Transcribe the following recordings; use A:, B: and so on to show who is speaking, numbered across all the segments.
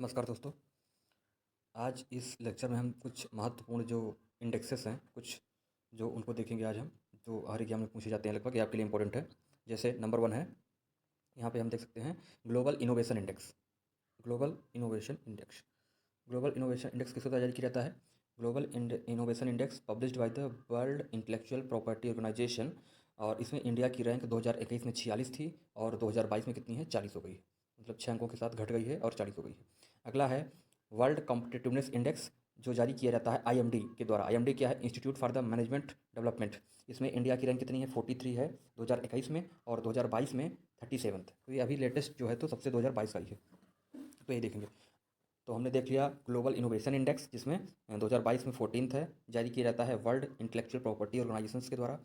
A: नमस्कार दोस्तों। आज इस लेक्चर में हम कुछ महत्वपूर्ण जो इंडेक्सेस हैं, कुछ जो उनको देखेंगे आज हम, जो हर एग्जाम में पूछे जाते हैं लगभग, ये आपके लिए इंपॉर्टेंट है। जैसे नंबर 1 है, यहाँ पे हम देख सकते हैं Global Innovation Index. Global Innovation Index Global Innovation Index किस द्वारा जारी किया जाता है? Global Innovation Index published by the World Intellectual Property Organization. और इसमें इंडिया की रैंक 2021 में 46 थी और 2022 में कितनी है? 40 हो गई है। मतलब 6 अंकों के साथ घट गई है और 40 हो गई है। अगला है वर्ल्ड कॉम्पिटिटिवनेस इंडेक्स, जो जारी किया जाता है आईएमडी के द्वारा। आईएमडी क्या है? Institute for the management development. इसमें इंडिया की रैंक कितनी है? 43 है 2021 में, और 2022 में 37th। तो ये अभी लेटेस्ट जो है तो सबसे 2022 का ही है, तो ये देखेंगे। तो हमने देख लिया ग्लोबल इनोवेशन इंडेक्स, जिसमें 2022 में 14th है, जारी किया जाता है वर्ल्ड इंटेलेक्चुअल प्रॉपर्टी ऑर्गेनाइजेशंस के द्वारा।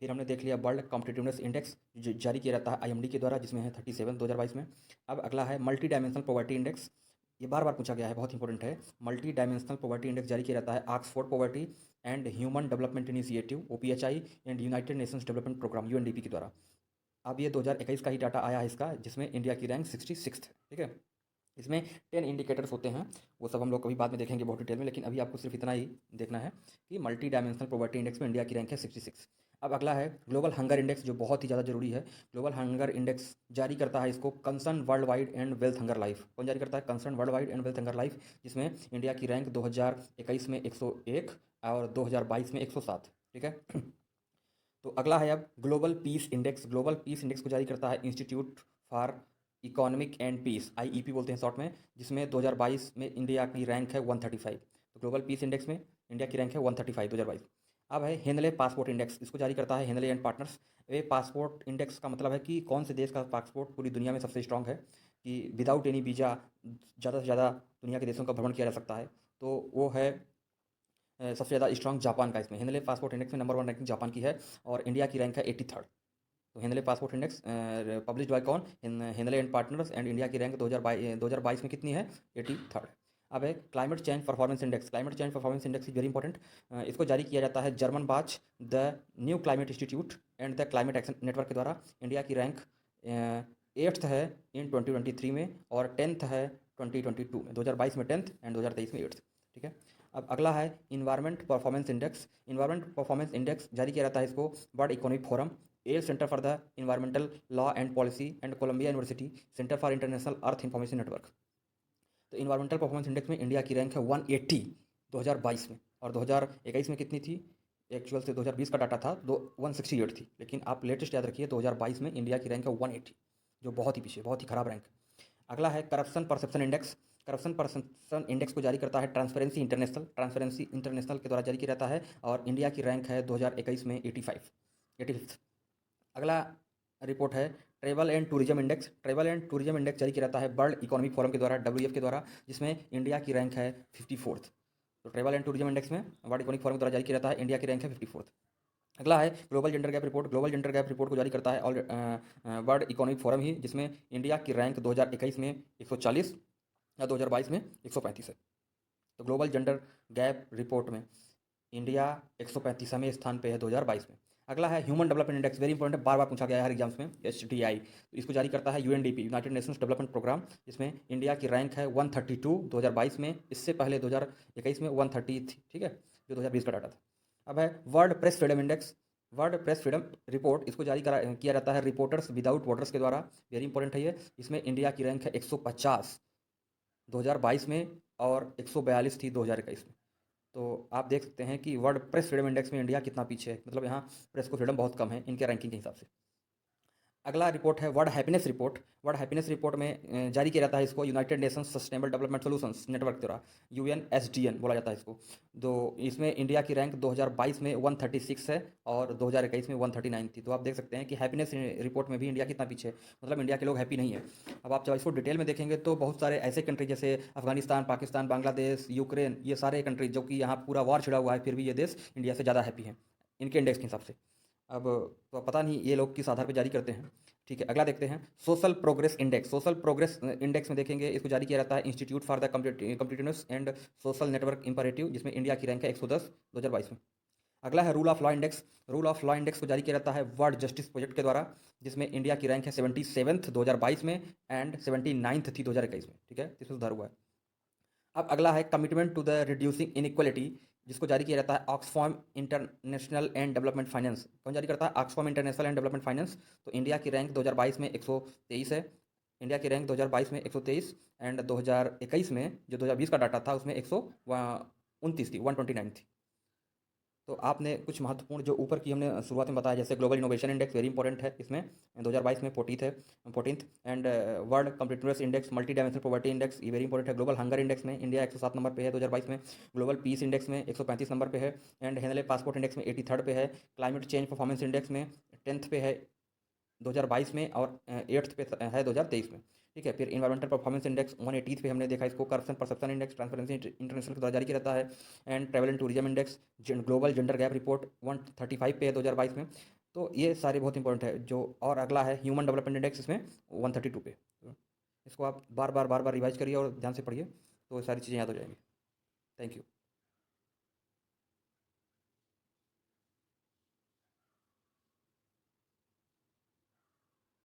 A: फिर हमने देख लिया वर्ल्ड कॉम्पिटिटिवनेस इंडेक्स, जो जारी किया जाता है आईएमडी के द्वारा, जिसमें है 37 2022 में। अब अगला है मल्टी डायमेंशनल पॉवर्टी इंडेक्स। ये बार बार पूछा गया है, बहुत इंपॉर्टेंट है। मल्टी डायमेंशनल पॉवर्टी इंडेक्स जारी किया जाता है Oxford Poverty and Human Development Initiative OPHI and United Nations Development Programme UNDP के द्वारा। अब ये 2021 का ही डाटा आया है इसका, जिसमें इंडिया की रैंक 66 है। ठीक है, इसमें 10 इंडिकेटर्स होते हैं, वो सब हम लोग कभी बाद में देखेंगे बहुत डिटेल में, लेकिन अभी आपको सिर्फ इतना ही देखना है कि मल्टी डायमेंशनल पॉवर्टी इंडेक्स में इंडिया की रैंक है 66। अब अगला है ग्लोबल हंगर इंडेक्स, जो बहुत ही ज़्यादा जरूरी है। ग्लोबल हंगर इंडेक्स जारी करता है इसको concern world wide and wealth hunger life. कौन जारी करता है? Concern world wide and wealth hunger life, जिसमें इंडिया की रैंक 2021 में 101 और 2022 में 107। ठीक है, तो अगला है अब Global Peace Index. Global Peace Index को जारी करता है Institute for Economic and Peace, IEP बोलते हैं शॉर्ट में, जिसमें 2022 में इंडिया की रैंक है 135। तो ग्लोबल पीस इंडेक्स में इंडिया की रैंक है 135 2022। अब है हेनले पासपोर्ट इंडेक्स, इसको जारी करता है हेनले एंड पार्टनर्स। ये पासपोर्ट इंडेक्स का मतलब है कि कौन से देश का पासपोर्ट पूरी दुनिया में सबसे स्ट्रांग है, कि विदाउट एनी वीज़ा ज़्यादा से ज़्यादा दुनिया के देशों का भ्रमण किया जा सकता है। तो वो है सबसे ज़्यादा स्ट्रांग जापान का। इसमें हेनले पासपोर्ट इंडेक्स में नंबर 1 रैंकिंग जापान की है, और इंडिया की रैंक है 83rd। तो Henley passport index published by कौन? Henley and partners, and India की रैंक 2022 में कितनी है? 83rd। अब है climate change performance index. Climate change performance index is very important. इसको जारी किया जाता है Germanwatch, the new climate institute and the climate action network के द्वारा। इंडिया की रैंक 8th है इन 2023 में, और 10th है 2022 में। 2022 में 10th एंड 2023 में 8th। ठीक है, अब अगला है environment performance index. Environment performance index जारी किया जाता है इसको world economic forum, L centre for the environmental law and policy and Colombia university centre for international earth information network. तो इन्वायरमेंटल परफॉर्मेंस इंडेक्स में इंडिया की रैंक है 180 2022 में, और 2021 में कितनी थी? एक्चुअल से 2020 का डाटा था 168 थी, लेकिन आप लेटेस्ट याद रखिए 2022 में इंडिया की रैंक है 180, जो बहुत ही पीछे, बहुत ही खराब रैंक। अगला है corruption perception index. Corruption perception index को जारी करता है ट्रांसपेरेंसी इंटरनेशनल। ट्रांसपेरेंसी इंटरनेशनल के द्वारा जारी किया जाता है, और इंडिया की रैंक है 2021 में 85। अगला रिपोर्ट है travel and tourism index. Travel and tourism index जारी किया जाता है वर्ल्ड इकोनॉमिक फोरम के द्वारा, डब्ल्यूईएफ के द्वारा, जिसमें इंडिया की रैंक है 54th। तो ट्रेवल एंड टूरिज्म इंडेक्स में वर्ल्ड इकोनॉमिक फोरम के द्वारा जारी किया जाता है, इंडिया की रैंक है 54th। अगला है global gender gap report. Global gender gap report को जारी करता है वर्ल्ड इकोनॉमिक फोरम ही, जिसमें इंडिया की रैंक 2021 में 140 या 2022 में 135 है। तो ग्लोबल जेंडर गैप रिपोर्ट में इंडिया 135वें स्थान पे है 2022 में। अगला है human development index, very important, बार बार पूछा गया है हर एग्जाम्स में, HDI। तो इसको जारी करता है UNDP, United Nations Development Programme, जिसमें इंडिया की रैंक है 132 2022 में। इससे पहले 2021 में 130 थी। ठीक है, जो 2020 का डाटा था। अब है world press freedom index, world press freedom report. इसको जारी किया जाता है रिपोर्टर्स विदाउट बॉर्डर्स के द्वारा, वेरी इंपॉर्टेंट है ये। इसमें इंडिया की रैंक है 150 2022 में, और 142 थी 2021 में। तो आप देख सकते हैं कि वर्ल्ड प्रेस फ्रीडम इंडेक्स में इंडिया कितना पीछे है, मतलब यहाँ प्रेस को फ्रीडम बहुत कम है इनके रैंकिंग के हिसाब से। अगला रिपोर्ट है world happiness report. World happiness report में जारी किया जाता है इसको United Nations sustainable development solutions network द्वारा, UNSDN बोला जाता है इसको। तो इसमें इंडिया की रैंक 2022 में 136 है, और 2021 में 139 थी। तो आप देख सकते हैं कि हैप्पीनेस रिपोर्ट में भी इंडिया कितना पीछे है, मतलब इंडिया के लोग हैप्पी नहीं है। अब आप जब इसको डिटेल में देखेंगे तो बहुत सारे ऐसे कंट्री जैसे अफगानिस्तान, पाकिस्तान, बांग्लादेश, यूक्रेन, ये सारे कंट्री जो कि यहाँ पूरा वॉर छिड़ा हुआ है, फिर भी ये देश इंडिया से ज़्यादा हैप्पी हैं इनके इंडेक्स के हिसाब से। अब तो पता नहीं ये लोग किस आधार पर जारी करते हैं। ठीक है, अगला देखते हैं social progress index. Social progress index में देखेंगे, इसको जारी किया जाता है Institute for the competitiveness and social network imperative, जिसमें इंडिया की रैंक है 110 2022 में। अगला है rule of law index. Rule of law index को जारी किया जाता है वर्ल्ड जस्टिस प्रोजेक्ट के द्वारा, जिसमें इंडिया की रैंक है 77th 2022 में, एंड 79th थी 2021 में। ठीक है, इसमें सुधार हुआ है। अब अगला है Commitment to the Reducing Inequality, जिसको जारी किया जाता है Oxfam International and Development Finance. कौन जारी करता है? Oxfam International and Development Finance. तो इंडिया की रैंक 2022 में 123 है। इंडिया की रैंक 2022 में 123 एंड 2021 में जो 2020 का डाटा था उसमें 129 थी, 129 थी। तो आपने कुछ महत्वपूर्ण जो ऊपर की हमने शुरुआत में बताया, जैसे global Innovation index very important है इसमें, 2022 में 14th and world competitiveness index, multi dimensional poverty index, ये वेरी इंपॉर्टेंट है। ग्लोबल हंगर इंडेक्स में इंडिया 107 नंबर पे है 2022 में। ग्लोबल पीस इंडेक्स में 135 नंबर पे है। एंड हेनले पासपोर्ट इंडेक्स में 83rd पे है। क्लाइमेट चेंज परफॉर्मेंस इंडेक्स में 10th पे है 2022 में, और 8th पे है 2023 में। ठीक है। फिर इन्वायरमेंटल परफॉर्मेंस इंडेक्स 180 पे हमने देखा इसको। Corruption perception index transparency international के द्वारा जारी किया जाता है। And travel and tourism index, global gender gap report 135 पे है 2022 में। तो ये सारे बहुत इंपॉर्टेंट है जो। और अगला है ह्यूमन डेवलपमेंट इंडेक्स, इसमें 132 पे। तो इसको आप बार बार रिवाइज करिए और ध्यान से पढ़िए, तो ये सारी चीज़ें याद हो जाएंगी। Thank you.